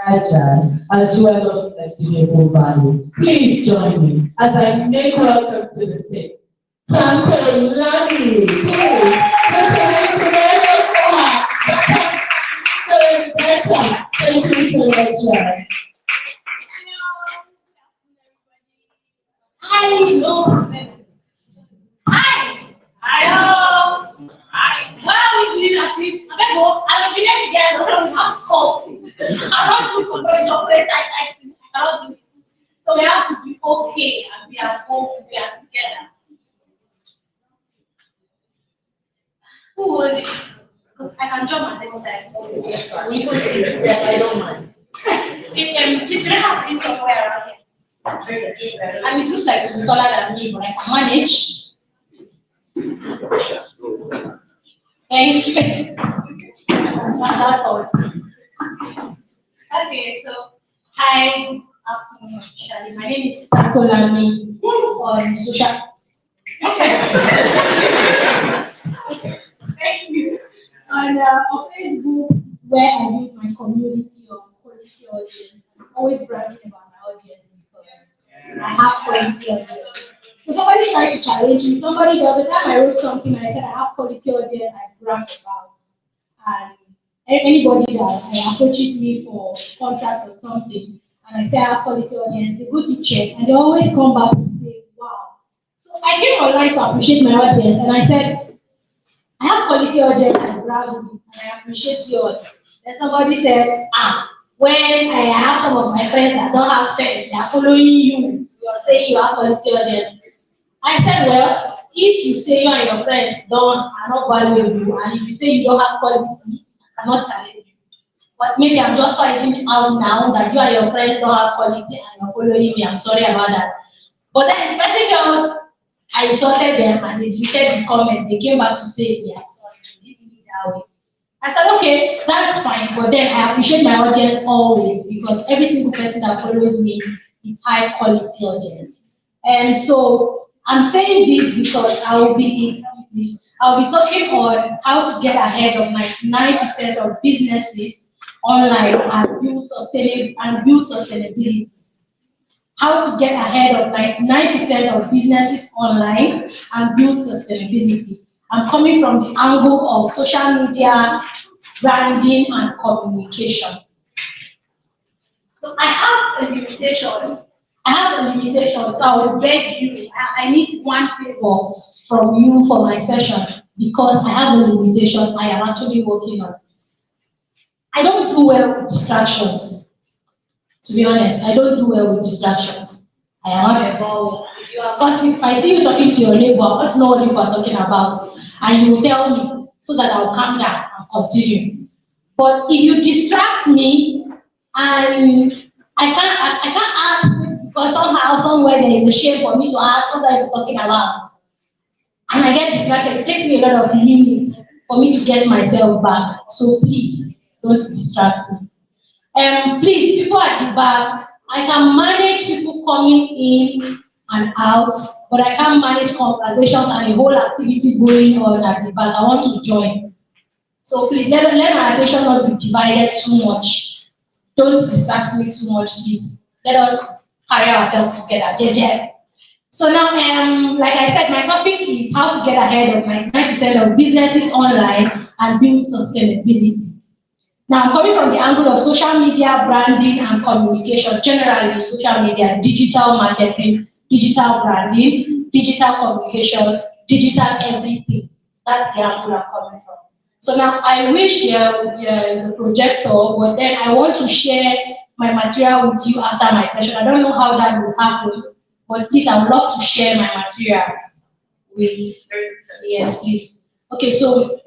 Raja, as well of estimable value. Please join me as I make welcome to the stage. Tanko, Lami, please. Put your hands together for her. Thank you so much, Sharon. I know. Hi. Hello. Hi. Well, we as if I don't know. I don't believe again. I don't have salt. I don't do some chocolate. I don't do. So we have to be okay and be at home. We are together. Who will it? Because I can jump at any time. We will it. Yes, I don't mind. If you don't have this somewhere around here. And it looks like it's taller than me, but I can manage. Thank you. That all. Okay, so hi, afternoon, Shali. My name is Tanko Lami on social. Thank you. On Facebook, where I build my community of quality audience. I'm always bragging about my audience because I have quality audience. So somebody tried to challenge me. Somebody the other time I wrote something and I said I have quality audience I brag about. And anybody that approaches me for contract or something, and I say I have quality audience, they go to check and they always come back to say, wow. So I came online to appreciate my audience and I said, I have quality audience and brag with it, and I appreciate yours. Then somebody said, when I have some of my friends that don't have sense, they are following you, you are saying you have quality audience. I said, well, if you say you and your friends don't are not valuing you, and if you say you don't have quality, I'm not telling you. But maybe I'm just finding out now that you and your friends don't have quality and you're following me. I'm sorry about that. But then the person felt I insulted them and they deleted the comment. They came back to say they are sorry. They didn't mean it that way. I said, okay, that's fine. But then I appreciate my audience always because every single person that follows me is high quality audience. And so I'm saying this because I'll be talking on how to get ahead of 99% of businesses online and build sustainability. How to get ahead of 99% of businesses online and build sustainability. I'm coming from the angle of social media, branding, and communication. So I have a limitation. I have a limitation, so I will beg you. I need one favor from you for my session because I have a limitation I am actually working on. I don't do well with distractions. To be honest, I don't do well with distractions. I am not involved. If you are gossip, I see you talking to your neighbor, I don't know what you are talking about, and you will tell me so that I'll calm down and continue. But if you distract me and I can't ask because somehow, somewhere there is a shame for me to ask what are you talking about. And I get distracted. It takes me a lot of minutes for me to get myself back. So please don't distract me. Please, people at the back, I can manage people coming in and out, but I can't manage conversations and a whole activity going on at the back. I want to join. So please let my attention not be divided too much. Don't distract me too much, please. Let us carry ourselves together. JJ. So now, like I said, my topic is how to get ahead of 99% of businesses online and build sustainability. Now, I'm coming from the angle of social media, branding, and communication, generally social media, digital marketing, digital branding, digital communications, digital everything. That's the angle I'm coming from. So now I wish there is a projector, but then I want to share my material with you after my session. I don't know how that will happen, but please, I would love to share my material with, yes, please. Okay, so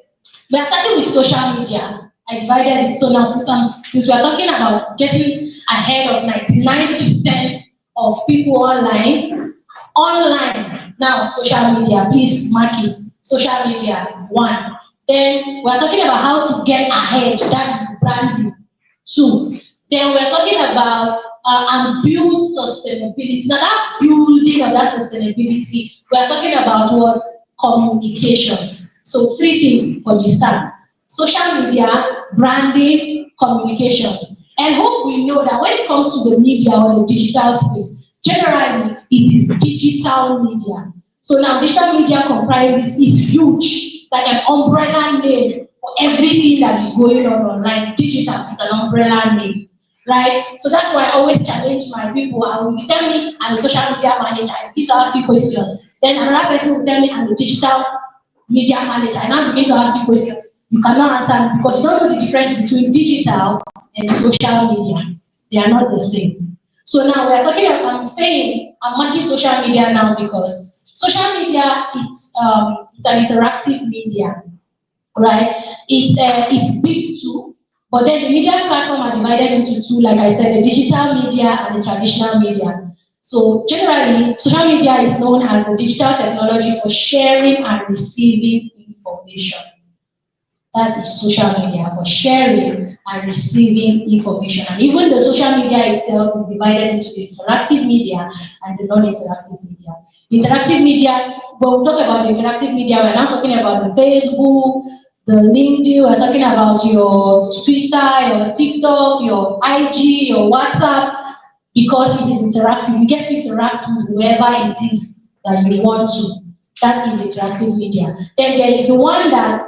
we are starting with social media. I divided it. So now, since we are talking about getting ahead of 99% of people online, now social media, please mark it. Social media, one. Then we're talking about how to get ahead, that is branding. Two. Then we're talking about and build sustainability. Now that building of that sustainability, we're talking about what? Communications. So three things for the start. Social media, branding, communications. And hope we know that when it comes to the media or the digital space, generally it is digital media. So now digital media comprises is huge, like an umbrella name for everything that is going on online. Digital is an umbrella name, right? So that's why I always challenge my people. I will tell me I'm a social media manager. I begin to ask you questions. Then another person will tell me I'm a digital media manager. I now begin to ask you questions. You cannot answer because you don't know the difference between digital and social media. They are not the same. So now we are talking about, I'm saying, I'm marking social media now because social media it's an interactive media, right? It's big too, but then the media platform are divided into two, like I said, the digital media and the traditional media. So generally, social media is known as the digital technology for sharing and receiving information. That is social media for sharing and receiving information. And even the social media itself is divided into the interactive media and the non-interactive media. The interactive media, when we talk about the interactive media, we're not talking about the Facebook, the LinkedIn, we're talking about your Twitter, your TikTok, your IG, your WhatsApp, because it is interactive. You get to interact with whoever it is that you want to. That is the interactive media. Then there is the one that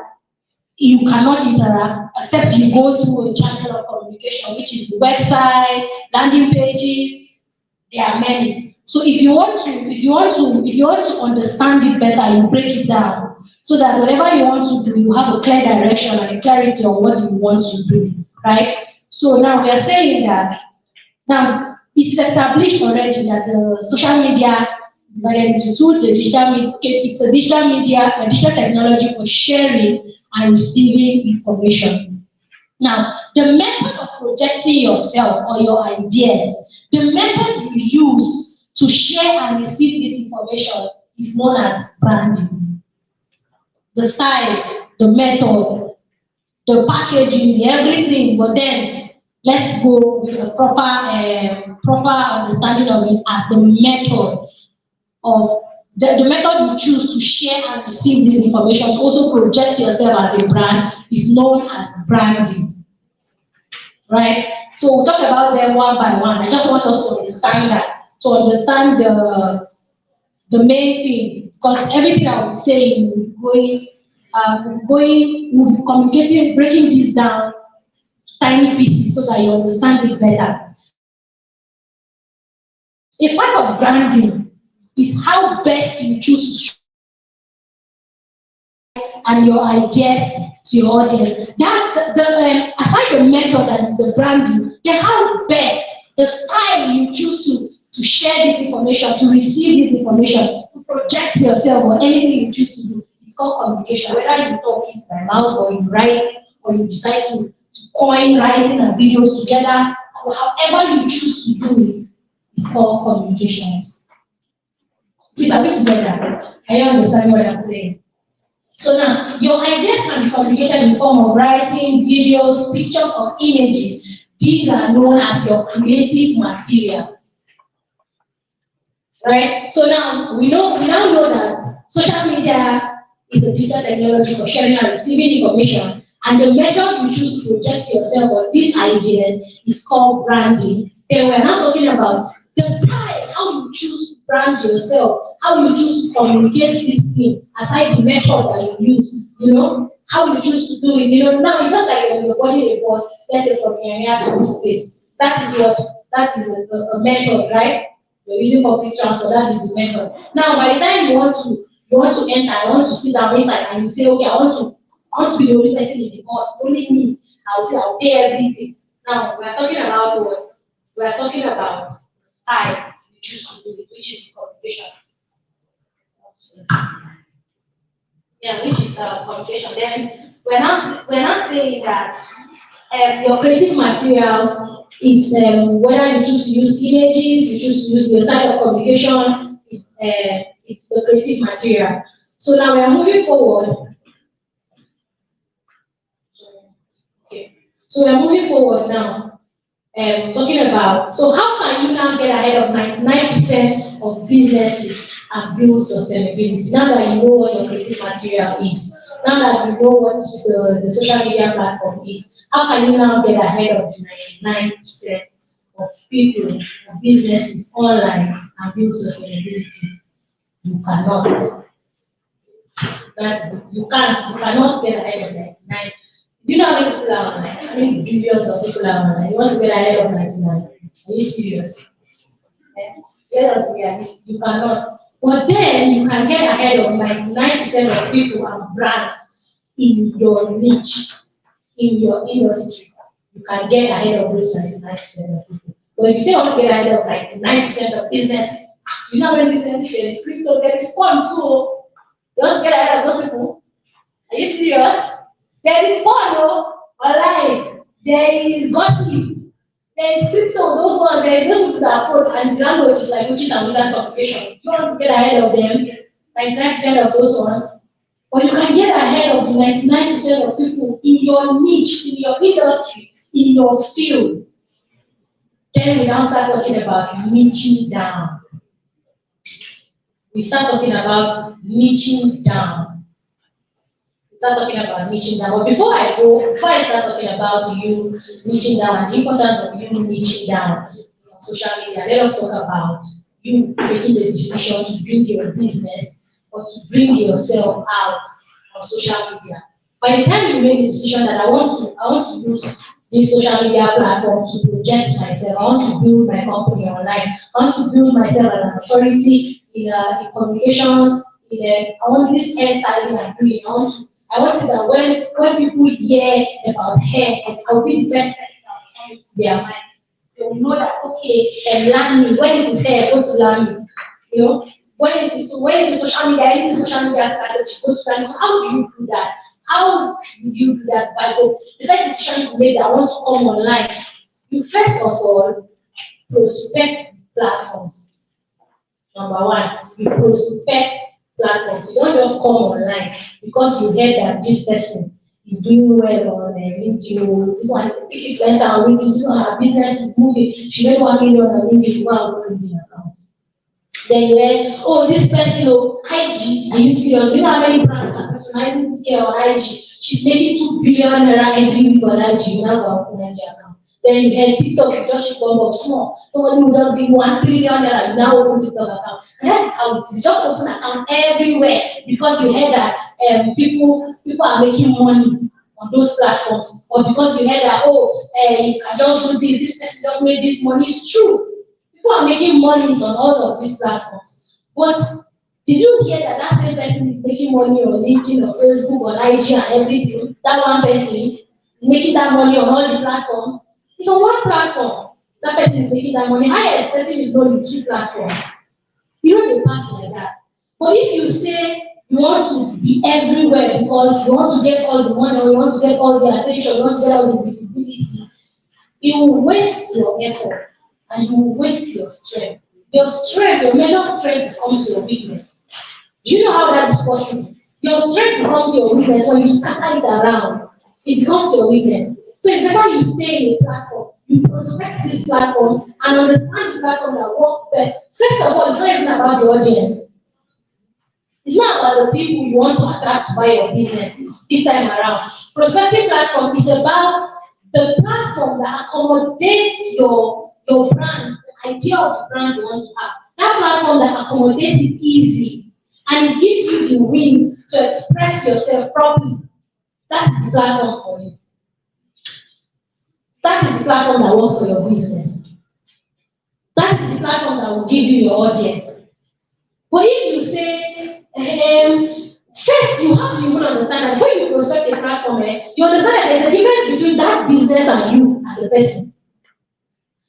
you cannot interact except you go through a channel of communication, which is the website, landing pages. There are many. So if you want to understand it better, you break it down so that whatever you want to do, you have a clear direction and a clarity on what you want to do, right? So now we are saying that now it's established already that the social media is divided into two. The digital media, okay, it's a digital media, a digital technology for sharing and receiving information. Now, the method of projecting yourself or your ideas, the method you use to share and receive this information is known as branding. The style, the method, the packaging, the everything, but then let's go with a proper understanding of it as the method of the method you choose to share and receive this information to also project yourself as a brand is known as branding, right? So we'll talk about them one by one. I just want us to understand that, to understand the main thing, because everything I was saying, we'll be communicating, breaking this down to tiny pieces so that you understand it better. A part of branding is how best you choose to and your ideas to your audience. That aside the method and the branding, then how best the style you choose to share this information, to receive this information, to project yourself or anything you choose to do. It's called communication. Whether you talk it by mouth or you write or you decide to coin writing and videos together, or however you choose to do it, it's called communications. Please, are we together? Can you understand what I'm saying? So now, your ideas can be communicated in the form of writing, videos, pictures, or images. These are known as your creative materials, right? So now we now know that social media is a digital technology for sharing and receiving information, and the method you choose to project yourself on these ideas is called branding. Then we're now talking about the style, how you choose to brand yourself, how you choose to communicate this thing, aside the method that you use, how you choose to do it. Now it's just like when you're body report, let's say from here to this place. That is a method, right? You're using public transport, that is the method. Now by the time you want to enter, I want to sit down inside and you say, okay, I want to be the only person in the bus, only me. I'll say I'll pay everything. Now we're talking about what? We're talking about style you choose to do it, which is communication. Yeah, which is communication. Then we're not saying that your creative materials is whether you choose to use images, you choose to use the style of communication, it's the creative material. So now we are moving forward. Okay. So we are moving forward now. Talking about, so how can you now get ahead of 99% of businesses and build sustainability now that you know what your creative material is? Now that you know what the social media platform is, how can you now get ahead of the 99% of people, of businesses online and build sustainability? You cannot. That's it. You can't. You cannot get ahead of 99. Do you know how many people are online? How many billions of people are online? You want to get ahead of 99? Are you serious? Let us be realistic. You cannot. But then you can get ahead of 99% of people and brands in your niche, in your industry. You can get ahead of those 99% of people. But if you say you want to get ahead of 99% of businesses, you know when businesses there is crypto, there is fun too. You want to get ahead of those people? Are you serious? There is fun, no? Online. There is gossip. There is crypto, those ones, there is those people that code and the language is like witches and wizard complication. You want to get ahead of them, 99% of those ones. But you can get ahead of the 99% of people in your niche, in your industry, in your field. Then we now start talking about niching down. We start talking about niching down. Start talking about niching down. But before I start talking about you niching down and the importance of you niching down on social media, let us talk about you making the decision to build your business or to bring yourself out on social media. By the time you make the decision that I want to use this social media platform to project myself, I want to build my company online, I want to build myself as an authority in communications, I want this hairstyling I'm doing, I want it that when people hear about hair, I'll be the first person that will come to their mind. They will know that okay, and Lami, when it is hair, go to Lami. You know, when it is social media, it is social media strategy, go to Lami. So how do you do that? How do you do that? By the first decision you made that I want to come online, you first of all prospect platforms. Number one, you prospect platforms. You don't just come online because you heard that this person is doing well on LinkedIn. This one is a big influencer on LinkedIn. This one, her business is moving. She made 1 million on LinkedIn. Go and open LinkedIn account. Then you heard, oh, this person, oh, IG. Are you serious? Do you know how many brands are patronizing this girl on IG? She's making 2 billion naira every week on IG. You now go open IG account. Then you had TikTok, you just come up small. Somebody will just give 1 trillion naira, you now open TikTok account. And that is how it is. Just open accounts everywhere because you heard that people are making money on those platforms. Or because you heard that, you can just do this person just made this money. It's true. People are making money on all of these platforms. But did you hear that that same person is making money on LinkedIn or Facebook or IG and everything? That one person is making that money on all the platforms. It's on one platform. That person is making that money. I expect you is not on 2 platforms. You know they pass like that. But if you say you want to be everywhere because you want to get all the money or you want to get all the attention, you want to get all the visibility, you will waste your effort and you will waste your strength. Your major strength becomes your weakness. Do you know how that is possible? Your strength becomes your weakness when you scatter it around. It becomes your weakness. So it's better you stay in a platform, you prospect these platforms and understand the platform that works best. First of all, it's not even about the audience. It's not about the people you want to attract to buy your business this time around. Prospecting platform is about the platform that accommodates your brand, the idea of the brand you want to have. That platform that accommodates it easy and it gives you the wings to express yourself properly. That's the platform for you. That is the platform that works for your business. That is the platform that will give you your audience. But if you say, first you have to even understand that when you prospect a platform, you understand that there's a difference between that business and you as a person.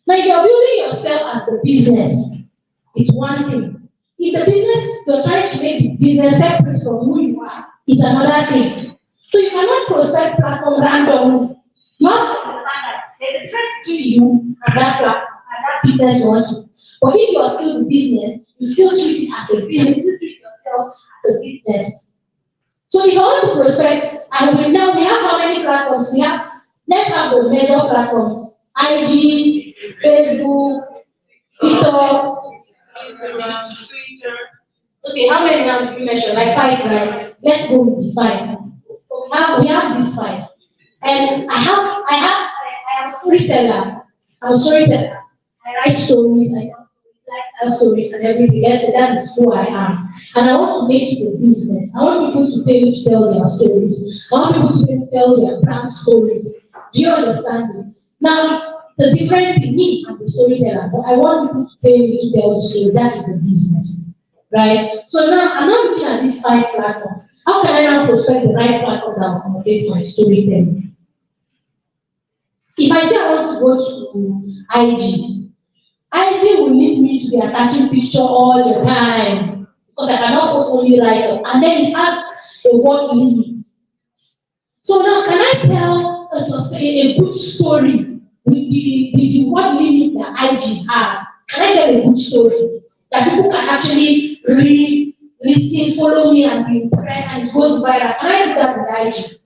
Now, if you're building yourself as the business, it's one thing. If the business, you're trying to make the business separate from who you are, it's another thing. So you cannot prospect platform randomly. You have to understand that there's a threat to you and that platform and that business you want to. But if you are still the business, you still treat it as a business, you treat yourself as a business. So if I want to prospect, we have how many platforms? We have, let's have the major platforms. IG, Facebook, TikTok, Instagram, Twitter. Okay, how many have you mentioned? Like 5, right? Let's go with the 5. we have these five. And I am a storyteller. I'm a storyteller. I write stories, I tell stories and everything else, and that is who I am. And I want to make it a business. I want people to pay me to tell their stories. I want people to pay me to tell their brand stories. Do you understand me? Now, the difference in me and the storyteller, but I want people to pay me to tell the story. That is the business. Right? So now I'm not looking at these five platforms. How can I now prospect the right platform that will accommodate my storytelling? If I say I want to go to IG will need me to be attaching picture all the time because I cannot post only write up, and then it has a word limit. So now can I tell a good story with the word limit that IG has? Can I tell a good story that people can actually read, listen, follow me and be impressed and it goes viral? Can I do that with IG?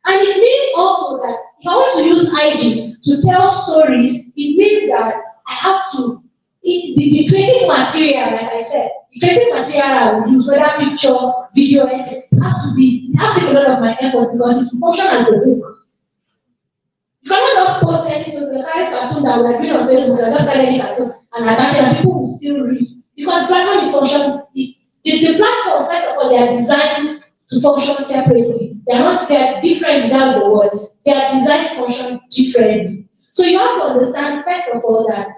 And it means also that if I want to use IG to tell stories, it means that I have to, the creative material, like I said, the creative material I will use, whether picture, video, anything, it has to take a lot of my effort because it will function as a book. You cannot just post any sort of kind of cartoon that we're doing on Facebook and just tell any cartoon and attach it and people will still read. Because platform is function, the platform, first of all, they are designed to function separately. They're different without the word. They are designed to function differently. So you have to understand, first of all, that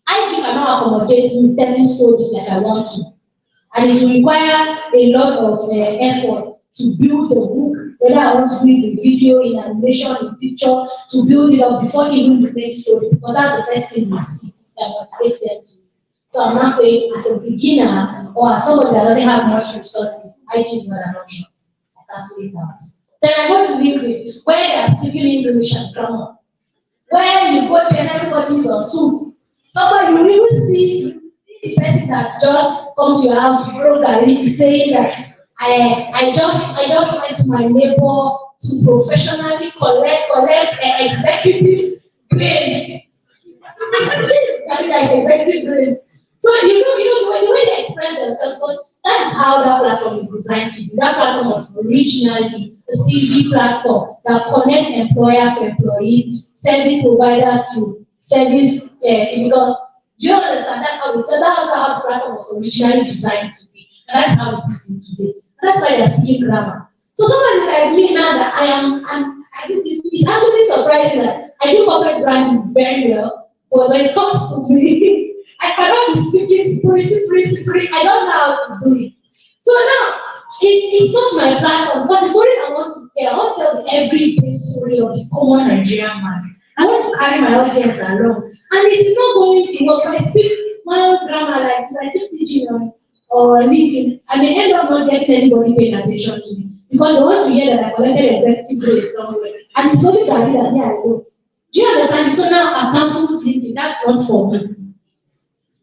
IG cannot accommodate me telling stories like I want to. And it will require a lot of effort to build the book, whether I want to do it in video, in animation, in picture, to build it up before even the main story, because that's the first thing you see that motivates them to. So I'm not saying as a beginner or as somebody that doesn't have much resources, IG is not an option. I can say it out. Then I go to LinkedIn, where they are speaking English and grammar. Where you go to and everybody's on Zoom. Somebody you will see the person that just comes to your house, you broke that link saying that I just went to my neighbor to professionally collect executive grades. Like executive grades. So the way they express themselves, because that's how that platform is designed to be. That platform was originally a CV platform that connects employers to employees, service providers to service because do you understand? That's how the platform was originally designed to be. And that's how it is today. And that's why they're speaking grammar. So somebody like me now that it's actually surprising that I do corporate branding very well, but when it comes to me, I cannot be speaking spirit. I don't know how to do it. So now, it's not my platform, but the stories I want to tell, I want to tell the everyday story of the common Nigerian man. I want to carry my audience along. And it is not going to work. If I speak mild grammar like this, I speak pidgin or living, I may end up not getting anybody paying attention to me. Because they want to hear that I collected executive grade somewhere. And it's only that here I go. Do you understand? So now I'm canceled thinking that's not for me.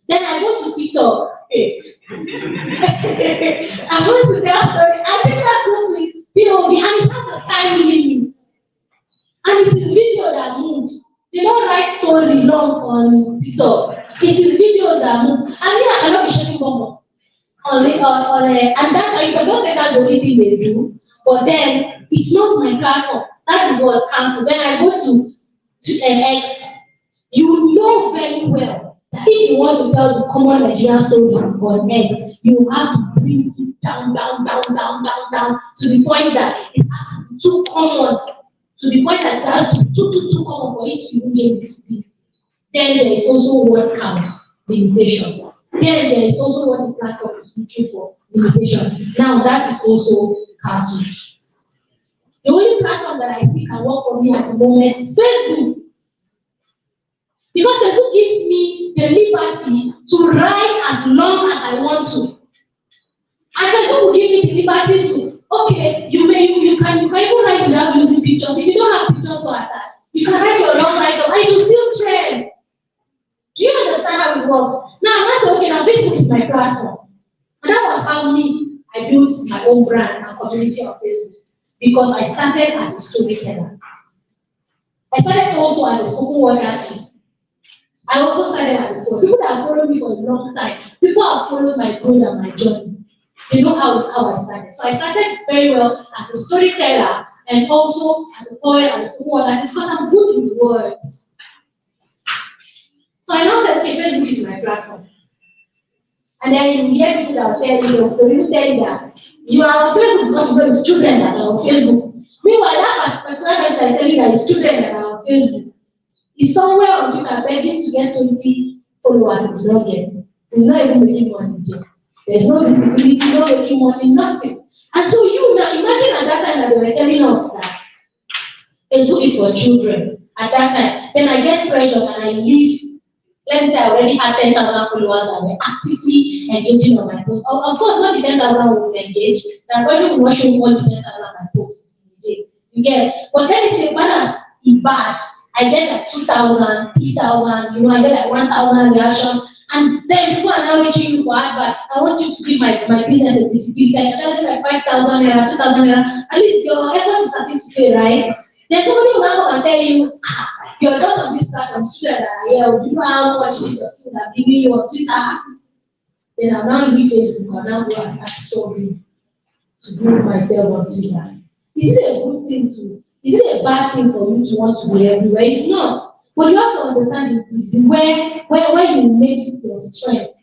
Then I go to TikTok. Hey. I go to their story. I think that goes with POV and it has a time limit. And it is video that moves. They don't write story long on TikTok. It is videos that move. And here I cannot be shaking bomb and that I can just say that's the only thing they do. But then it's not my platform. That is what cancel. Then I go to X. You know very well that if you want to tell the common Nigerian story on X, you have to bring it down to the point that it has to be too common. To the point that that's too common for it to even get this speed. Then there is also word count limitation. Then there is also what the platform is looking for limitation. Now that is also cancelled. The only platform that I see can work for me at the moment is Facebook. Because Facebook gives me the liberty to write as long as I want to. And Facebook will give me the liberty to, okay, you can even write without using pictures. If you don't have pictures to attach, you can write your long write up and you still trend. Do you understand how it works? Now I say, okay, now Facebook is my platform. And that was how I built my own brand and community on Facebook. Because I started as a storyteller. I started also as a spoken word artist. I also started as a poet. People that have followed me for a long time, people have followed my growth and my journey. They know how I started. So I started very well as a storyteller and also as a poet and a spoken word artist because I'm good with words. So I now said, okay, Facebook is my platform. And then you hear people that will tell you, they will tell you that you are on Facebook because it's children that are on Facebook. Meanwhile, that particular person that is telling you that it's children that are on Facebook is somewhere on Twitter begging to get 20 followers, he did not get. He's not even making money. There's no visibility, no making money, nothing. And so you now imagine at that time that they were telling us that Facebook is for children at that time. Then I get pressure and I leave. Let me say I already had 10,000 followers that were actively engaging on my post. Of course, not the 10,000 will engage. They're probably watching all the 10,000 my posts in a day. You get? But then it's a balance in bad. I get like 2,000, 3,000, I get like 1,000 reactions. And then people are now reaching you for advert. I want you to give my business a visibility. I'm charging like 5,000 naira, 2,000 naira. At least your effort is starting to pay, right? Then somebody will now come and tell you, you're just on this platform, student that are here. Do you know how much is your student are giving you on Twitter? Then I'll now leave Facebook and now go and start struggling to grow myself on Twitter. Is it a good thing to? Is it a bad thing for you to want to be everywhere? It's not. But you have to understand it's where you make it your strength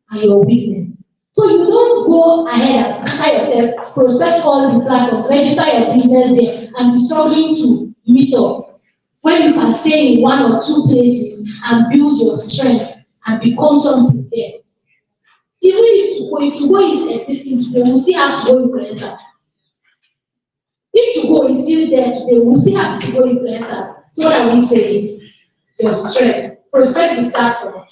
and your weakness. So you don't go ahead and scatter yourself, prospect all the platforms, register your business there, and be struggling to meet up. When you can stay in one or two places and build your strength and become something there. Even if to go is existing today, we still have to go influencers. If to go is still there today, we still have to go influencers. So what are we saying? Your strength. Prospect the platform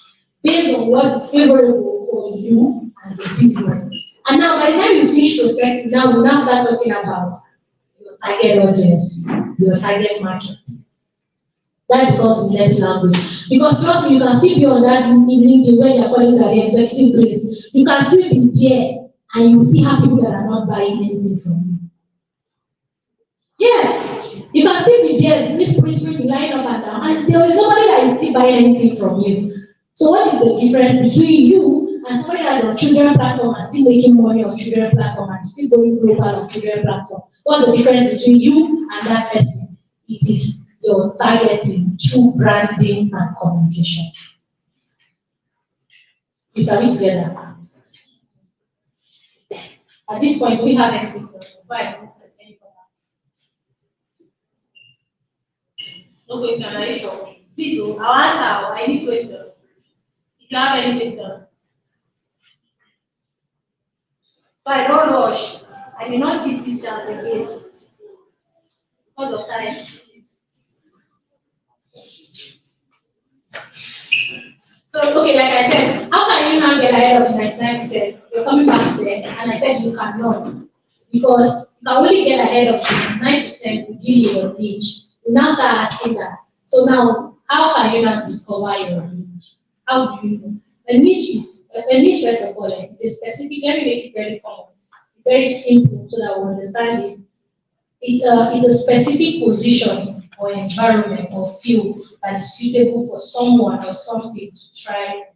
based on what is favorable for you and your business. And now by the time you finish prospecting, now we now start talking about your target audience, your target market. That becomes the next language. Because trust me, you can still be on that LinkedIn where they're calling that the executive place. You can still be there and you still have people that are not buying anything from you. Yes, you can still be there, whispering, lying up and down, and there is nobody that is still buying anything from you. So what is the difference between you and somebody that's on children platform and still making money on children platform and still going global on children platform? What's the difference between you and that person? It is your targeting through branding and communications. You sabi together. At this point, do we have any questions? No question, are you sure? Please, I'll answer. I need questions. If you have any questions. So I don't rush. I may not give this chance again because of time. So, okay, like I said, how can you now get ahead of the 99%? You're coming back there, and I said you cannot. Because you can only get ahead of the 99% within your niche. You now start asking that. So now, how can you now discover your niche? How do you know? A niche first of all, it's a specific, let me make it very common, very simple so that we understand it. It's a specific position or environment or field that is suitable for someone or something to try it.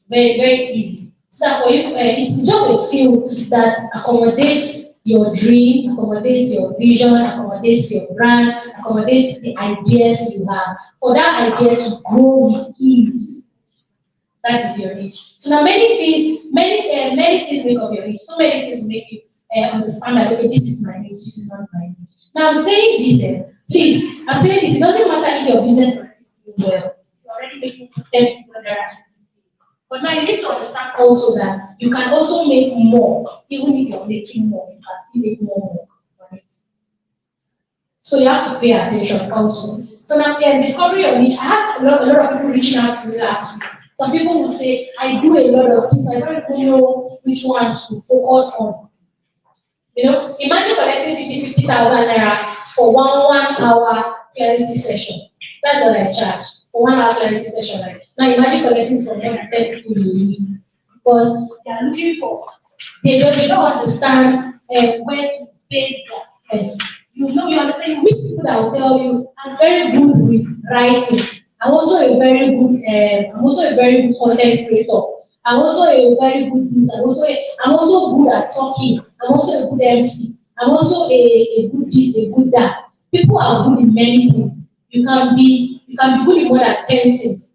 Very, very easy. So that for you, it's just a field that accommodates your dream, accommodates your vision, accommodates your brand, accommodates the ideas you have. For that idea to grow with ease. That is your niche. So now many things make up your niche. So many things make you understand that okay, this is my niche, this is not my niche. Now I'm saying this, please, I'm saying this, it doesn't matter if your business is well, you're already making 10 people there. But now you need to understand also that you can also make more, even if you're making more, you can still make more on it. So you have to pay attention also. So now discovery your niche. I had a lot of people reaching out to me last week. Some people will say, I do a lot of things, I don't even know which one to focus on. Imagine collecting 50,000 naira for one hour clarity session. That's what I charge for 1 hour clarity session. Right? Now imagine collecting from more than 10 people in a week. Because they are looking for, they don't understand where to base their spend. You understand, you meet people that will tell you, I'm very good with writing. I'm also a very good content creator. I'm also a very good this. I'm also good at talking. I'm also a good MC. I'm also a good this, a good that. People are good in many things. You can be good in more than 10 things.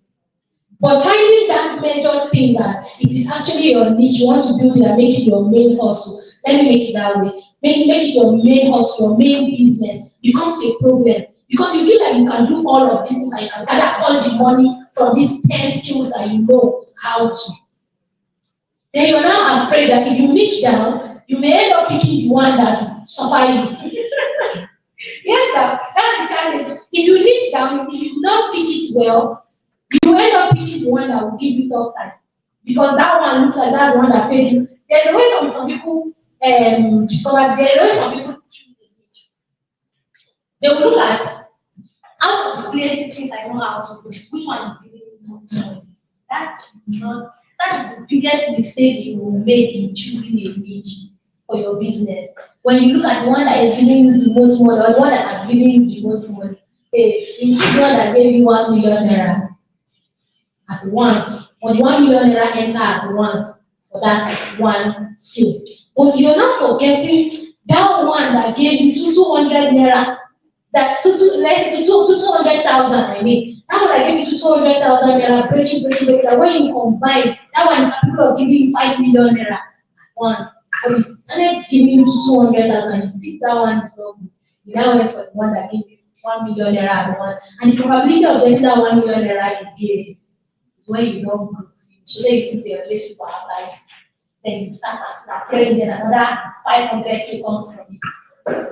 But finding that major thing that it is actually your niche, you want to build it and make it your main hustle. Let me make it that way. Make it your main hustle, your main business becomes a problem. Because you feel like you can do all of these things and you can gather all the money from these 10 skills that you know how to. Then you're now afraid that if you niche down, you may end up picking the one that will suffer you. Yes, sir, that's the challenge. If you niche down, if you do not pick it well, you end up picking the one that will give you tough time. Because that one looks like that's the one that paid you. There's a way some people discover, there's a way some people choose a niche. They will look at out of the plenty things I know how to do, which one is giving me most money. That is not that is the biggest mistake you will make in choosing a niche for your business. When you look at the one that is giving you the most money or the one that has given you the most money, in this one that gave you 1 million naira at once, or the 1 million naira enter at once for that one skill. But you're not forgetting that one that gave you 200 naira, that let's say 200,000, I mean. That one that gave you 200,000 naira, breaking, that when you combine, that one is capable of giving you 5 million naira at once. But if you started giving you 200,000, you think that one is not good. You now went for the one that gave you 1 million naira at once. And the probability of getting that 1 million naira again is when you don't grow. So then you think your relationship will have life. Then you start praying, then another 500K comes from it.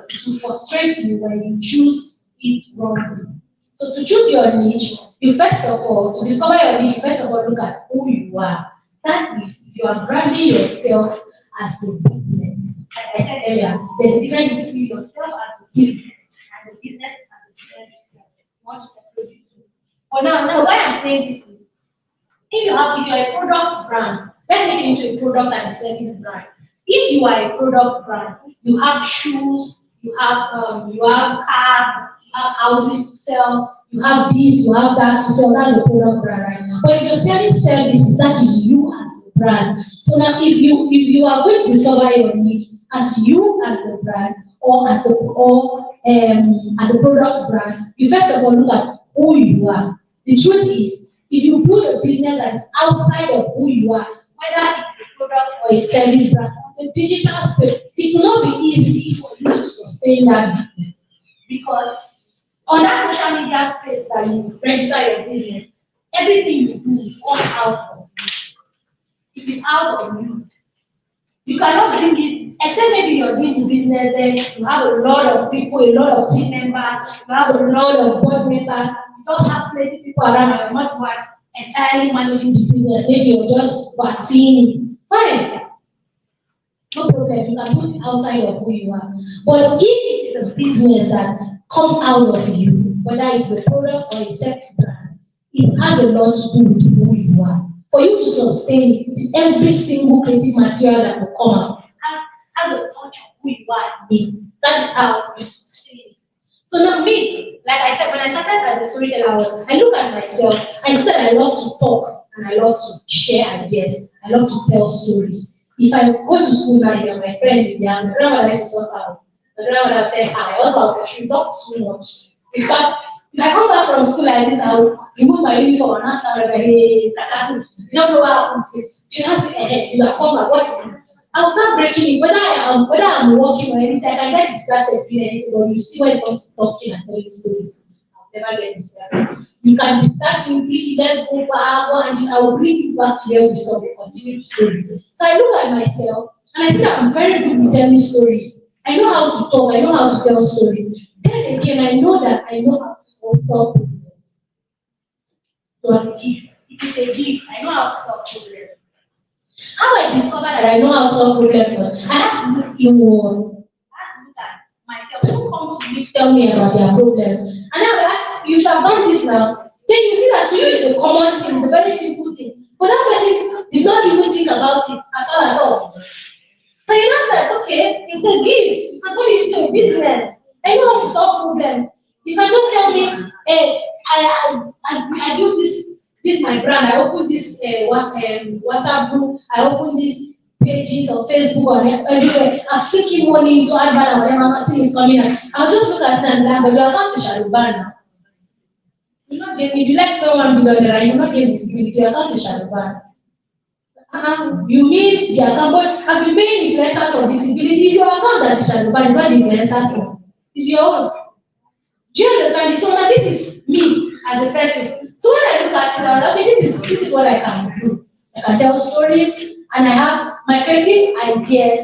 To frustrate you when you choose it wrongly. So to choose your niche, you first of all, to discover your niche, you first of all look at who you are. That is, if you are branding yourself as the business. Like I said earlier, there's a difference between yourself as the business and the business as the business itself. You want to separate the two. For now, why I'm saying this is if you're a product brand, let's get into a product and a service brand. If you are a product brand, you have shoes, you have cars, you have houses to sell, you have this, you have that to sell. That's a product brand, right? But if you're selling services, that is you as the brand. So now, if you are going to discover your niche as you as the brand or as a product brand, you first of all look at who you are. The truth is, if you build a business that is outside of who you are, whether it's a product or a service brand, the digital space, it will not be easy for you to sustain that business. Because on that social media space that you register your business, everything you do comes out of you. It is out of you. You cannot bring it, except maybe you're doing to business, then you have a lot of people, a lot of team members, you have a lot of board members, you just have plenty people around and you're not one entirely managing the business. Maybe you're just overseeing it. Fine. No problem. You can put it outside of who you are. But if it is a business that comes out of you, whether it's a product or a service brand, it has a lot to do with who you are. For you to sustain it, every single creative material that will come out has a touch of who you are in it. That is how you sustain it. So now me, like I said, when I started as a storyteller, I look at myself, I said I love to talk and I love to share ideas, I love to tell stories. If I go to school now, you're my friend, my grandmother used to sort out. My grandmother said, I also should talk too much. Because if I come back from school like this, I will remove my uniform and ask her, like, hey, that happens. You don't know what happens. She has to say, you are come back, what is it? I will start breaking it, whether I'm working or anything, I can get distracted doing anything, but you see when it comes to talking and telling stories, I'll never get distracted. You can distract me, please, let's go back, and I will bring you back to where we saw the continued story. So I look at myself and I see that I'm very good with telling stories. I know how to talk, I know how to tell stories. Then again, I know that I know how to solve problems. So I'm a gift. It is a gift. I know how to solve problems. How I discovered that I know how to solve problems was I had to look inward. I had to look at myself. Who comes to me to tell me about their problems? And I'm like, you should have done this now. Then you see that to you it's a common thing, it's a very simple thing. But that person did not even think about it at all. So you know that okay, it's a gift. You can turn it into a business. I know how to solve problems. You can just tell me, hey, I do this this my brand. I open this WhatsApp group. I open this pages on Facebook or everywhere. I'm seeking money into advert or whatever. Nothing is coming out. I'll just look at it and laugh. But your account is shadow ban now. You know, if you like spend 1 billion naira, you not get visibility. Your account is shadow ban. You mean the account? But I've been paying influencers for visibility. It's your account that is shadow ban. It's not the influencers for. It's your own. Do you understand? So now this is me as a person. So when I look at it, I'm like, okay, this is what I can do. I can tell stories, and I have my creative ideas.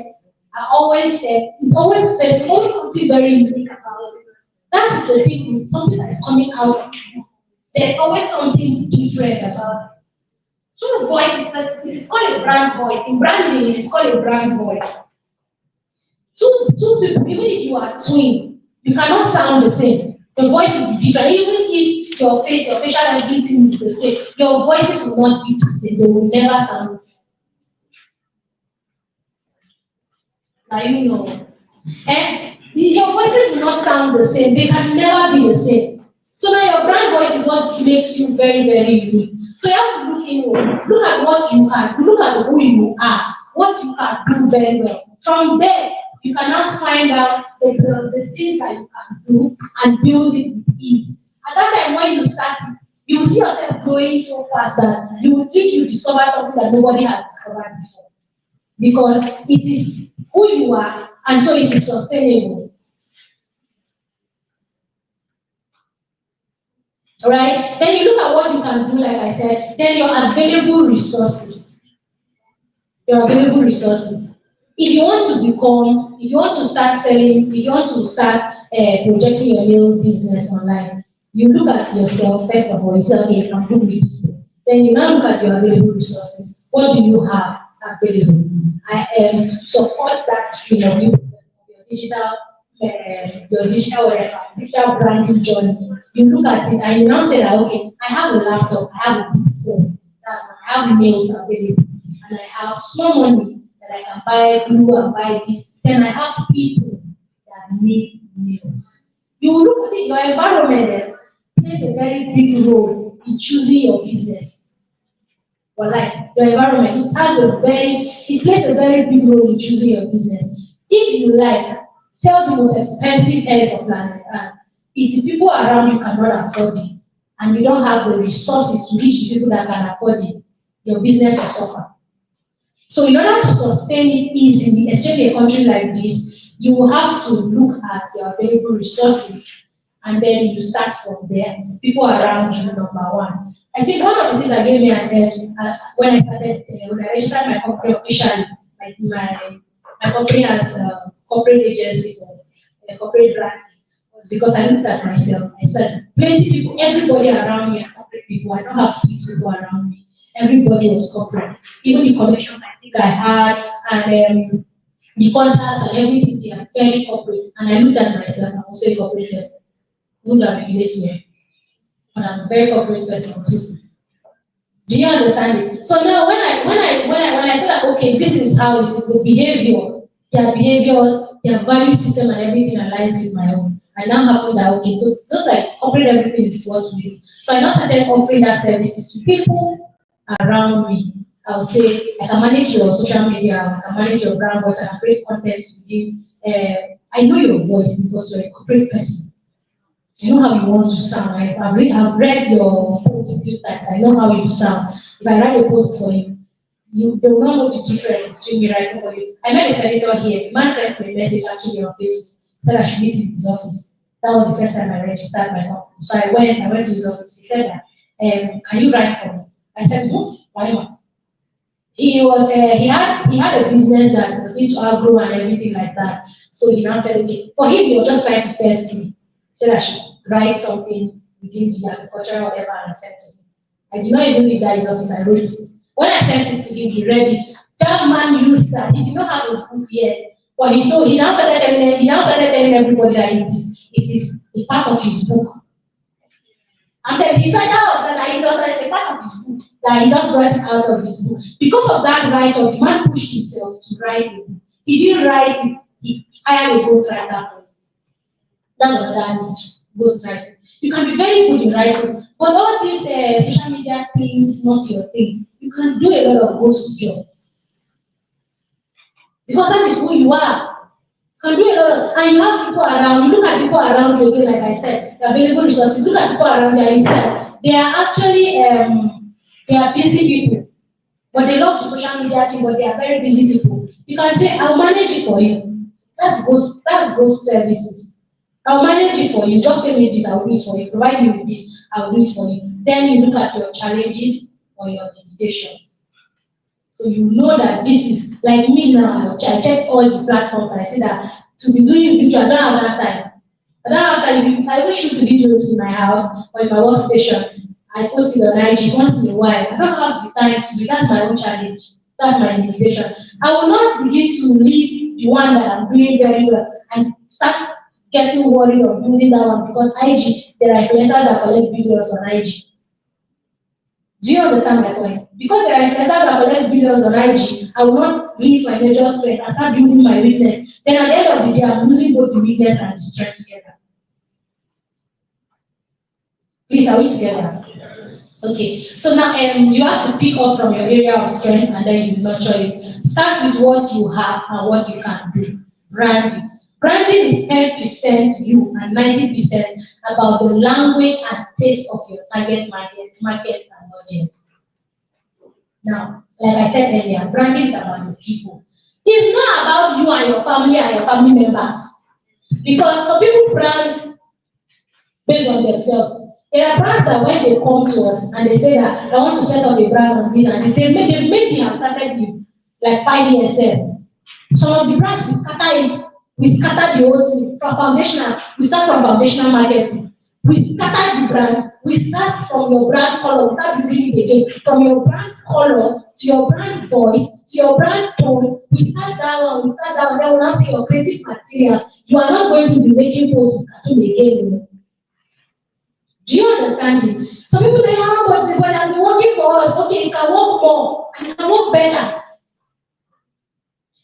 Are always there. It's always there's always something very unique about it. That's the thing. Something that's coming out. There's always something different about it. So voice, it's called a brand voice. In branding, it's called a brand voice. Two people, even if you are twin, you cannot sound the same. The voice will be different. Even if your face, your facial everything is the same, your voices will not be the same. They will never sound the same. Like, you know. And your voices will not sound the same. They can never be the same. So now your brand voice is what makes you very, very unique. So you have to look inward. Look at what you can. Look at who you are. What you can do very well. From there, you can now find out the things that you can do and build it with ease. At that time, when you start it, you will see yourself growing so fast that you will think you discovered something that nobody has discovered before. Because it is who you are, and so it is sustainable. Right? Then you look at what you can do, like I said, then your available resources. Your available resources. If you want to start selling, if you want to start projecting your nails business online, you look at yourself, first of all, you say, okay, I'm doing this. Then you now look at your available resources. What do you have available? I support that stream of you, your digital whatever, digital branding journey. You look at it and you now say that, okay, I have a laptop, I have a big phone, that's why I have nails available, and I have small money that I can buy glue and buy this. Then I have people that need nails. You look at it, your environment plays a very big role in choosing your business. Or like your environment, it plays a very big role in choosing your business. If you like, sell the most expensive hairs of planet Earth. If the people around you cannot afford it, and you don't have the resources to reach the people that can afford it, your business will suffer. So in order to sustain it easily, especially a country like this, you will have to look at your available resources and then you start from there. People around you, number one. I think one of the things that gave me an edge when I started, when I registered my company officially, like my company has a corporate agency for corporate brand, was because I looked at myself. I said, plenty people, everybody around me are corporate people. I don't have street people around me. Everybody was corporate. Even the connections I think I had and the contacts and everything, they are very corporate. And I looked at myself, I'm also a corporate person. Who do I relate to? But I'm a very corporate person too. Do you understand it? So now when I said that, okay, this is how it is, the behavior, their behaviors, their value system and everything aligns with my own. I now happen that okay, so just like corporate everything is what we do. So I now started offering that services to people around me. I would say I can manage your social media, I can manage your brand voice, I can create content within. I know your voice because you're a corporate person. I know how you want to sound. I've read your post a few times. I know how you sound. If I write a post for you, they will not know the difference between me writing for you. I met a senator here. The man sent me a message actually on Facebook. Said I should meet him in his office. That was the first time I registered my company. So I went to his office. He said that, can you write for me? I said, no, why not? He had a business that was into agro and everything like that. So he now said, okay, for him he was just trying to test me. Said I should write something within the agricultural whatever and send to him. I did not even leave that his office, I wrote it. When I sent it to him, he read it. That man used that. He did not have a book yet. But he now started telling everybody that it is a part of his book. And then he said that he was like a part of his book, that he just brought it out of his book. Because of that write-up, the man pushed himself to write a book. He didn't write it, he hired a ghostwriter for it. That's another niche. ghostwriting. You can be very good in writing, but all these social media things not your thing. You can do a lot of ghost job because that is who you are. You can do a lot of, and you have people around. You look at people around you again, like I said, the available resources. Look at people around there. You see that they are actually they are busy people, but they love the social media thing, but they are very busy people. You can say, I'll manage it for you. That's ghost services. I'll manage it for you. Just pay me this, I'll do it for you. Provide me with this, I'll do it for you. Then you look at your challenges or your limitations. So you know that this is like me now. I check all the platforms. I say that to be doing video, I don't have that time. I don't have time. I will shoot videos in my house or in my workstation. I post it on IG once in a while. I don't have the time to do. That's my own challenge. That's my limitation. I will not begin to leave the one that I'm doing very well and start getting worried on building that one because IG, there are influencers that collect videos on IG. Do you understand my point? Because there are influencers that collect videos on IG, I will not leave my major strength and start building my weakness. Then at the end of the day, I'm losing both the weakness and the strength together. Please, are we together? Okay. So now you have to pick up from your area of strength and then you nurture it. Start with what you have and what you can do. Branding. Branding is 10% you and 90% about the language and taste of your target market and audience. Now, like I said earlier, branding is about the people. It's not about you and your family members. Because some people brand based on themselves. There are brands that when they come to us and they say that I want to set up a brand on this and this, they maybe have started with like 5 years there. Some of the brands we scatter the whole thing from foundational, we start from foundational marketing. We scatter the brand, we start from your brand color, we start building it again. From your brand color to your brand voice, to your brand tone, we start that one, then we'll now say your creative materials. You are not going to be making posts with cartoon again. Do you understand it? Some people they have what has been working for us. Okay, it can work more, and it can work better.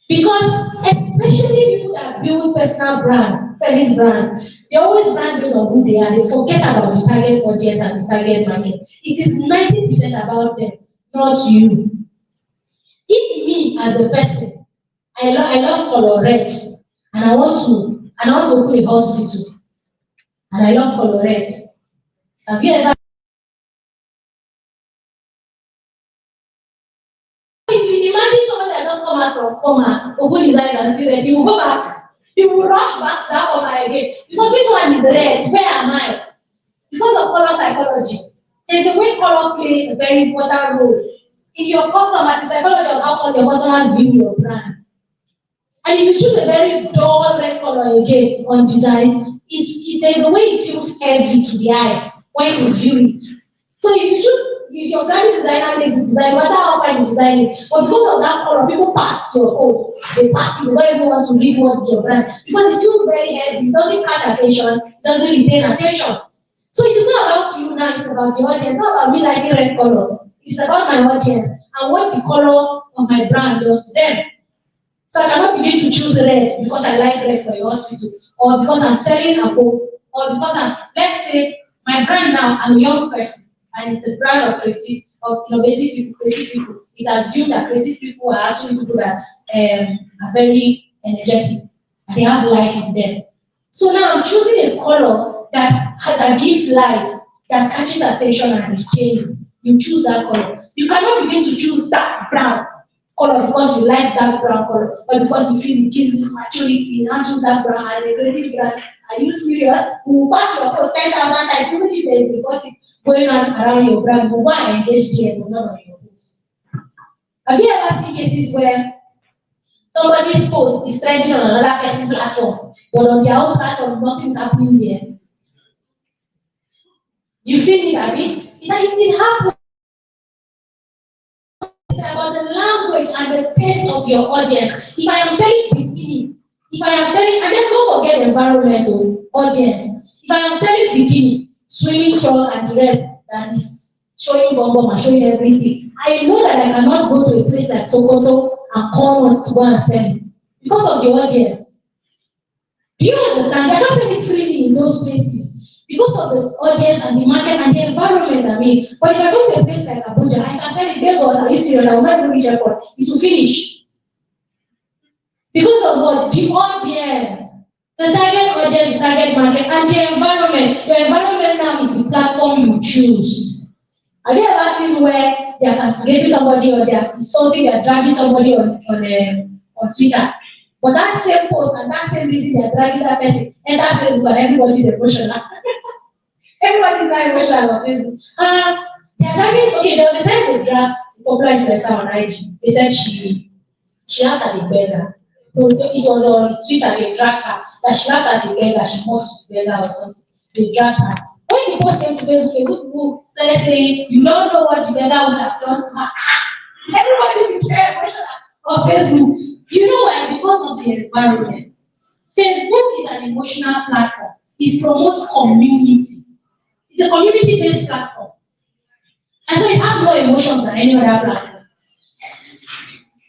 Because especially people that build personal brands, service brands, they always brand based on who they are. They forget about the target audience and the target market. It is 90% about them, not you. If me as a person, I love color red, and I want to open a hospital, and I love color red. Have you ever? If you imagine somebody that just come out from coma, open his eyes and see red, he will go back. He will rush back to that coma again. Because which one is red? Where am I? Because of color psychology. There's a way color plays a very important role in your customer, the psychology of how your customers view your brand. And if you choose a very dull red color again on design, there's a way it feels heavy to the eye when you view it. So if your graphic designer makes the design, no matter how fine you design it, but because of that color, people pass your post. They pass you, they don't even want to read what is your brand. Because it feels very heavy, it doesn't catch attention, it doesn't retain attention. So it is not about you now, it's about the audience. It's not about me liking red color. It's about my audience and what the color of my brand does to them. So I cannot begin to choose red because I like red for your hospital, or because I'm selling a book, or because let's say, my brand now, I'm a young person, and it's a brand of innovative people, creative people. It assumes that creative people are actually people that are very energetic, and they have life in them. So now I'm choosing a color that gives life, that catches attention and retains. You choose that color. You cannot begin to choose dark brown color because you like dark brown color, or because you feel it gives you maturity. Not choose that brown as a creative brand. Are you serious? We will pass your post 10,000 times, even if there is a gossip going on around your brand. But why engage there, but not on your post? Have you ever seen cases where somebody's post is trending on another person's platform, but on their own platform, nothing's happening there? You've seen it, have you? It happens. It's about the language and the taste of your audience. If I am selling bikini, and then don't forget the environmental audience. If I am selling bikini, swimming trunk and the rest that is showing bomb and showing everything, I know that I cannot go to a place like Sokoto and come to go and sell it because of the audience. Do you understand? They're not selling freely in those places because of the audience and the market and the environment I'm in. But if I go to a place like Abuja, I can sell it, Lagos, are you serious? I will not even reach airport. It will finish. Because of what? The audience. The target audience, target market, and the environment. Your environment now is the platform you choose. Have you ever seen where they are castigating somebody or they are insulting, they are dragging somebody on Twitter? But that same post and that same reason they are dragging that person enter Facebook and everybody is emotional. Everybody is not emotional on Facebook. They are dragging, okay, there was a time they dragged a popular influencer on IG. They said she had at the beggar. No, it was on Twitter, they dragged her. That she had at the beggar, she mocked the beggar or something. They dragged her. When the post came to Facebook, Facebook people started saying, you don't know what the beggar would have done to her. Everybody is very emotional on Facebook. You know why? Because of the environment. Facebook is an emotional platform. It promotes community. It's a community-based platform. And so it has more emotions than any other platform.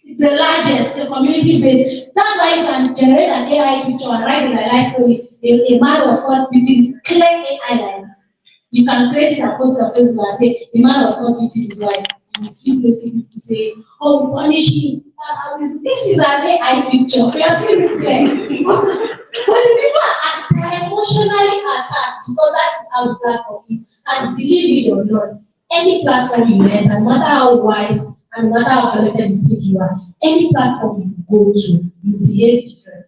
It's the largest, the community based. That's why you can generate an AI picture and write in a life story. A man was caught beating his clear AI line. You can create it and post it on Facebook and say, a man was caught beating his wife. And you see plenty people say, oh, we punish him. That's how this is an AI picture. We are seeing it clear. But the people are emotionally attached because that is how the platform is. And believe it or not, any platform you enter, no matter how wise and no matter how talented you think you are, any platform you go to, you behave different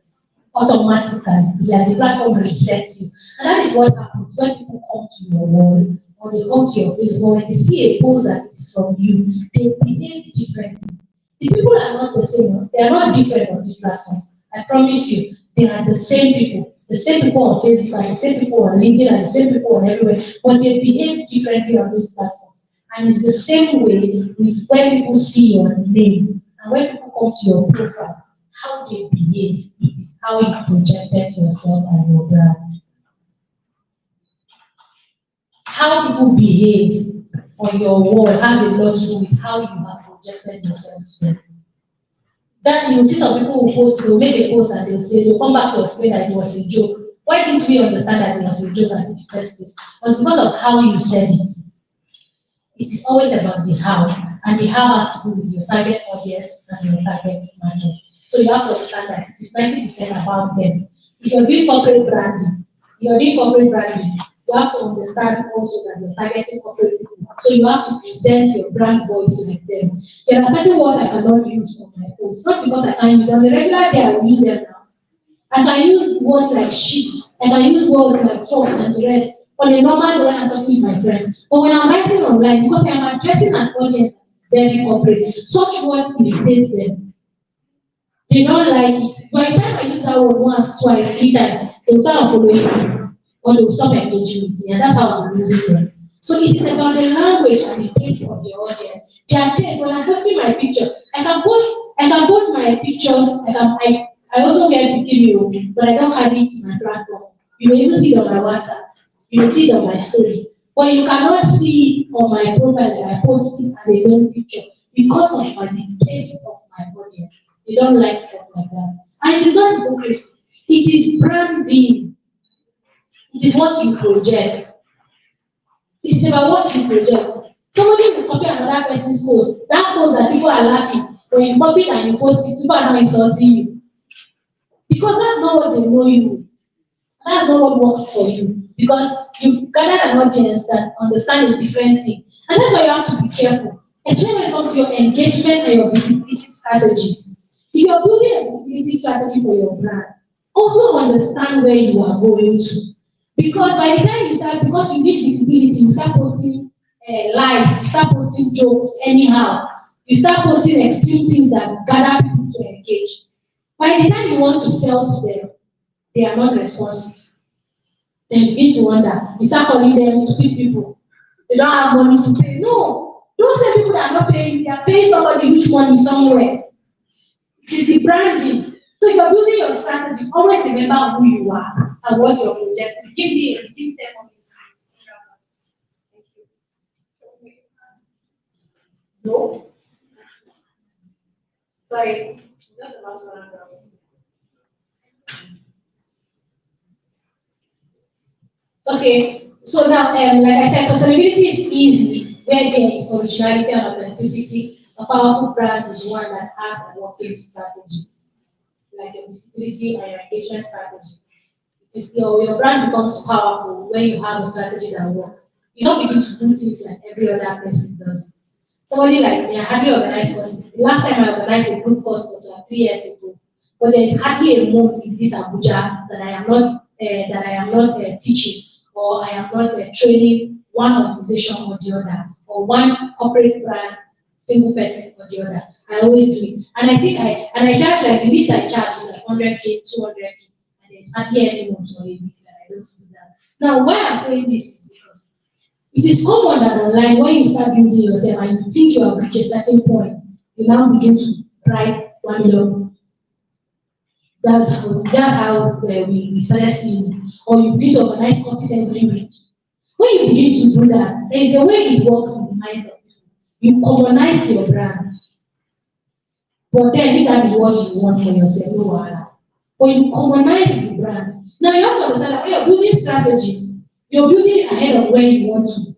automatically because the platform resets you. And that is what happens when people come to your wall or they come to your Facebook, when they see a post that is from you, they behave differently. The people are not the same, they are not different on these platforms. I promise you, they are the same people. The same people on Facebook and the same people on LinkedIn and the same people on everywhere, but they behave differently on those platforms. And it's the same way with when people see your name and when people come to your profile, how they behave, it is how you projected yourself and your brand. How people behave on your wall has a lot to do with how you have projected yourself to them. Then you see some people who post, they'll make a post and they'll say, they'll come back to explain that it was a joke. Why didn't we understand that it was a joke at the first place? It was because of how you said it. It is always about the how, and the how has to do with your target audience and your target market. So you have to understand that it is 90% about them. If you're doing corporate branding, you have to understand also that you're targeting corporate people. So you have to present your brand voice like them. There are certain words I cannot use on my post, not because I can't use them. On the regular day, I will use them now. I can use words like shit. I can use words like fuck and the rest on a normal day when I'm talking with my friends. But when I'm writing online, because I'm addressing an audience very corporate, such words irritate them. They don't like it. By the time I use that word once, twice, 3 times, they will start following me. Or they will stop engaging with me. And that's how I'm using them. So it is about the language and the taste of your audience. Their taste. When I'm posting my picture, I can post my pictures. I also get bikini, but I don't have it to my platform. You may even see it on my WhatsApp. You may see it on my story. But you cannot see on my profile that I post it as a main picture because of the taste of my audience. They don't like stuff like that. And it is not hypocrisy. It is branding. It is what you project. It is about what you project. Somebody will copy another person's post. That post that people are laughing. When you copy and you post it, people are not insulting you. Because that's not what they know you. That's not what works for you. Because you've gathered an audience that understand a different thing. And that's why you have to be careful. Especially when it comes to your engagement and your visibility strategies. If you're building a visibility strategy for your brand, also understand where you are going to. Because by the time you start, because you need visibility, you start posting lies, you start posting jokes anyhow, you start posting extreme things that gather people to engage. By the time you want to sell to them, they are not responsive. Then you begin to wonder, you start calling them stupid people. They don't have money to pay. No, don't say people that are not paying you, they are paying somebody huge money somewhere. It is the branding. So if you're building your strategy, always remember who you are and what you're projecting. Give them a minute. No? Sorry. Just about to run down. Okay, so now, like I said, sustainability is easy where there is originality and authenticity. A powerful brand is one that has a working strategy, like your visibility and your engagement strategy. It is your brand becomes powerful when you have a strategy that works. You don't begin to do things like every other person does. Somebody like me, I hardly organize courses. The last time I organized a group course was like 3 years ago. But there is hardly a month in this Abuja that I am not teaching, or I am not training one organization or the other, or one corporate brand, single person or the other. I always do it, and I charge like the least I charge is like 100K, 200K, and there's hardly any month or a week that I don't do that. Now, why I'm saying this is because it is common that online, when you start building yourself and you think you have reached a certain point, you now begin to write 1 million. That's how we started seeing it. Or you begin to organize courses every week. When you begin to do that, there is a way it works in the minds of people. You commonize your brand, but then if that is what you want for yourself, no wahala. But you commonize the brand. Now you have to understand that when you're building strategies, you're building ahead of where you want to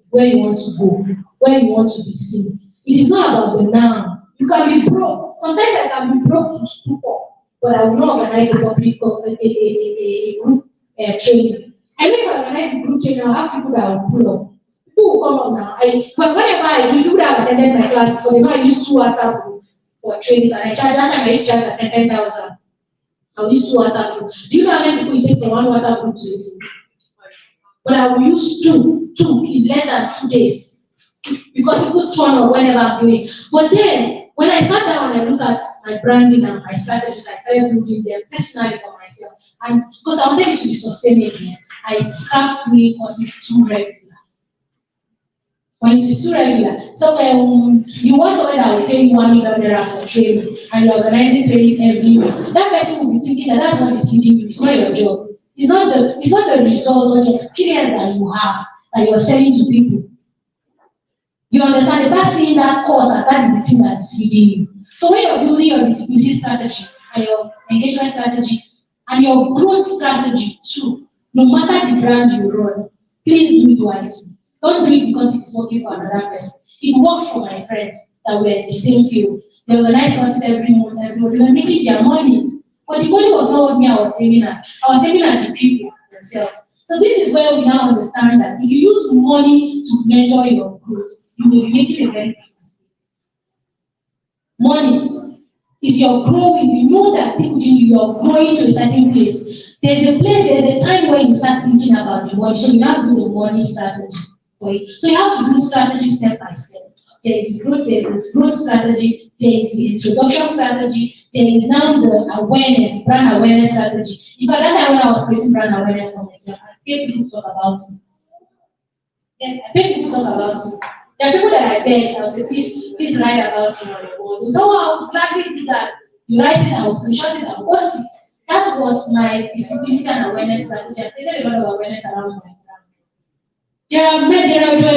go, where you want to be seen. It is not about the now. You can be broke. Sometimes I can be broke to stupor, but I will not organize a public a group training. I know if I organize a group training, I'll have people that will pull up. People will come up now. But whenever I do people that have attended my class before, they know I use two WhatsApp groups for trainings, and I charge that time I used to charge like 10,000. I will use two WhatsApp groups. Do you know how many people it takes for one WhatsApp group to listen? But I will use two in less than 2 days because people turn on whenever I'm doing it. But then when I sat down and I look at my branding and my strategies, I started building them personally for myself. And because I wanted it to be sustainable, I stopped doing courses too regular. When it is too regular. So you want somebody that will pay you 1 million naira for training and you're organizing training every week. That person will be thinking that that's what is feeding you, it's not your job. It's not the result or the experience that you have that you're selling to people. You understand? They start seeing that cause as that is the thing that is feeding you. So when you're building your visibility strategy and your engagement strategy and your growth strategy too, no matter the brand you run, please do it wisely. Don't do it because it is working for another person. It worked for my friends that were in the same field. They organized courses every month, every month. They were making their money. But the money was not what me I was aiming at. I was aiming at the people themselves. So this is where we now understand that if you use money to measure your growth, you will be making a very big mistake. Money. If you're growing, you know that people you're growing to a certain place. There's a time where you start thinking about the money. So you have to do the money strategy for it. So you have to do strategy step by step. There is growth strategy, there is the introduction strategy, there is now the awareness, brand awareness strategy. In fact, that time when I was creating brand awareness for myself, I paid people to talk about it. Yes, I paid people to talk about it. There are people that I beg, I will say, please write about it on your own. So I would gladly do that. You write it, I will screenshot it, I will post it. That was my visibility and awareness strategy. I created a lot of awareness around my brand. There are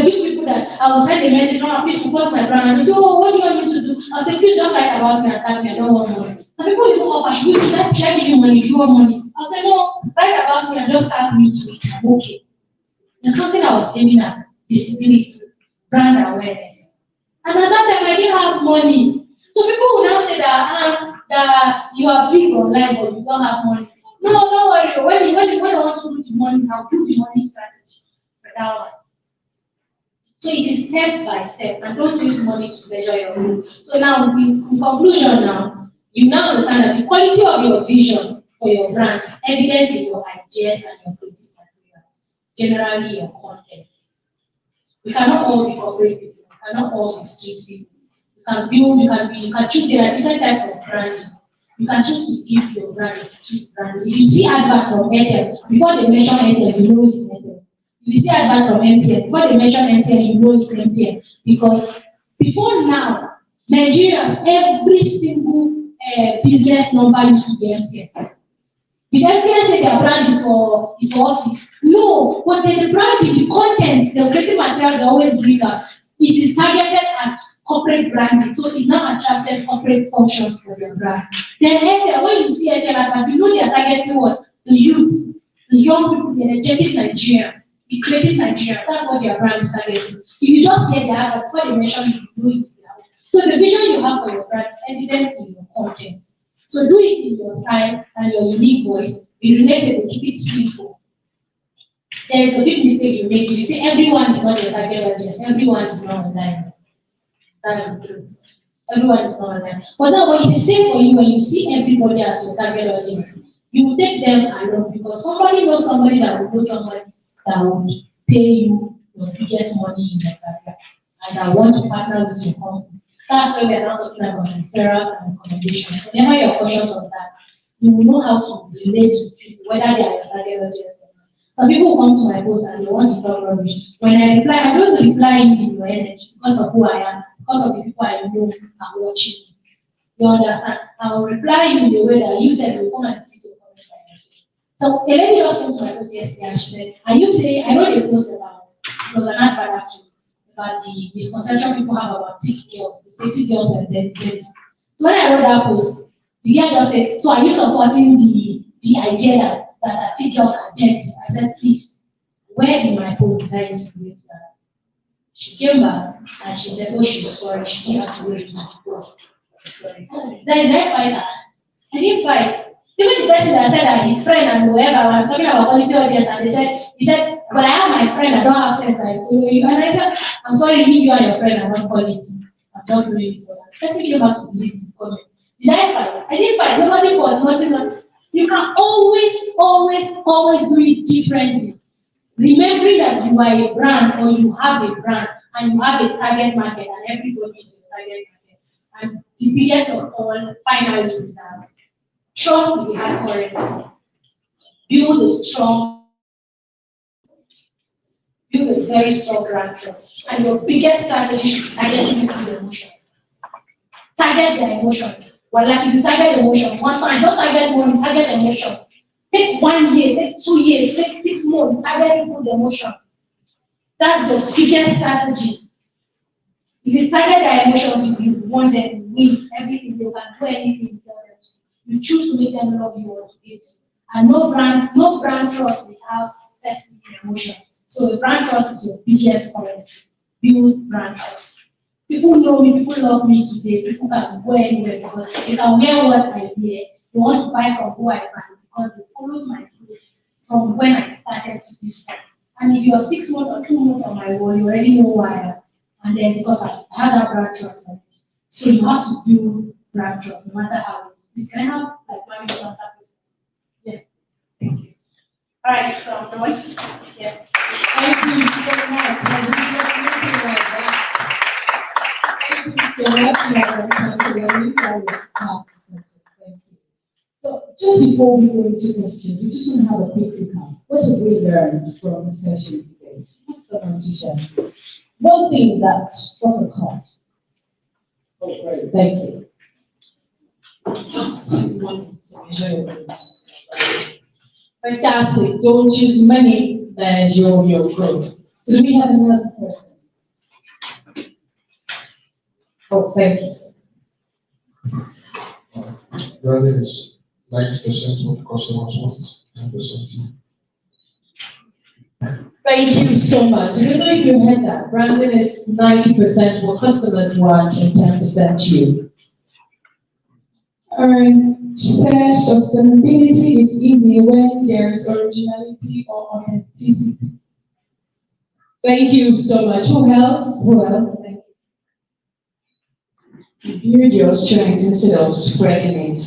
big people that I will send a message, oh, please support my brand. And they say, oh, what do you want me to do? I'll say, please just write about me and tag me, I don't want money. Some people even offer, should I give you money? Do you want money? I'll say, no, write about me and just tag me to it. I'm okay. There's something I was aiming at, visibility, brand awareness. And at that time, I didn't have money. So people will now say that you are big online, but you don't have money. No, don't worry. When I want to do the money, I'll do the money strategy for that one. So it is step by step, and don't use money to measure your growth. So now, in conclusion, now you now understand that the quality of your vision for your brand is evident in your ideas and your creative materials, generally your content. We cannot all be corporate people. We cannot all be street people. You can build. You can choose. There are different types of branding. You can choose to give your brand a street branding. If you see advert from Airtel, before they mention Airtel, you know it's Airtel. If you see advert from MTN, before they mention MTN, you know it's MTN. Because before now, Nigerians, every single business number used to be MTN. Did MTN say their brand is for office? No, but the branding, the content, the creative material they always bring up, it is targeted at corporate branding. So it now attracted corporate functions for their brand. Then Airtel, when you see Airtel, you know they are targeting what? The youth, the young people, the energetic Nigerians. be creating Nigeria. That's what their brand is targeting. If you just hear that, before they mention it, you know it. So the vision you have for your brand is evident in your content. So do it in your style and your unique voice. Be relatable, keep it simple. There is a big mistake you make. If you say everyone is not your target audience, everyone is not online. That's the truth. Everyone is not online. But now when it is safe for you, when you see everybody as your target audience, you will take them along because somebody knows somebody that will know somebody that will pay you your biggest money in your career and that want to partner with your company. That's why we are now talking about referrals and recommendations. Whenever you're cautious of that, you will know how to relate to people, whether they are your target audience or not. Some people come to my post and they want to talk rubbish. When I reply, I don't reply in your energy because of who I am, because of the people I know and watching. You understand? I will reply you in the way that you said will come and fit your comment by yourself. So a lady just came to my post yesterday and she said, are you saying, I know they post about, it was an advert actually, about the misconception people have about thick girls. They say thick girls are dead. So when I wrote that post, the girl just said, so are you supporting the idea that thick girls are dead? I said, please, where in my post did I insinuate that? She came back and she said, oh, she's sorry. She didn't have to wait to post. Sorry. Then I fight her. I didn't fight. Even the person that said that his friend and whoever, I'm talking about quality audience, and he said, but I have my friend, I don't have sense, I stole you. And I said, I'm sorry, if you and your friend are not quality. I'm just doing it for that. The person came back to delete the comment. Did I fight? I didn't fight. Nobody fought, nothing. You can always do it differently. Remembering that you are a brand or you have a brand and you have a target market and everybody is your target market. And the biggest of all, finally, is that trust is a hard currency. Build a very strong brand trust. And your biggest strategy should be targeting people's emotions. Target their emotions. Well, like if you target emotions, one time, don't target money, target emotions. Take 1 year, take 2 years, take 6 months, target people's emotions. That's the biggest strategy. If you target their emotions, you want them to win everything, they can do anything you tell them to. You choose to make them love you or to hate you. And no brand trust without testing emotions. So the brand trust is your biggest currency. Build brand trust. People know me, people love me today, people can go anywhere because they can wear what I wear. They want to buy from who I buy because they followed my growth from when I started to this point. And if you're 6 months or 2 months on my wall, you already know why I am. And then because I had that brand trust on it. So you have to build brand trust no matter how it is. Please can I have like Lami to answer questions? Yes. Thank you. All right, so the one. Yeah. Thank you so much. I really just looking like that. Thank you so much, Madam Councilor. Thank you. So just before we go into questions, we just want to have a quick recap. What have we learned from the session today? Someone to share. One thing that struck a chord. Oh, great. Thank you. Use money to measure your growth. Fantastic. Don't use money as your growth. So do we have another person? Oh, thank you, sir. Branding is 90% what customers want, 10%. Thank you so much. I don't know if you heard that. Branding is 90% what customers want and 10% you. She said sustainability is easy when there's originality or authenticity. Thank you so much. Who else? Who else? Thank you. Build your strength instead of spreading it.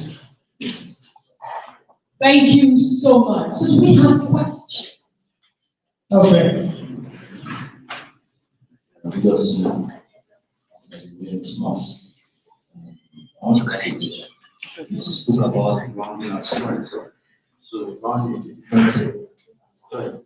Thank you so much. So do we have questions? Okay. Because it's not. You spoke about rounding and strength. So rounding is a defensive strength.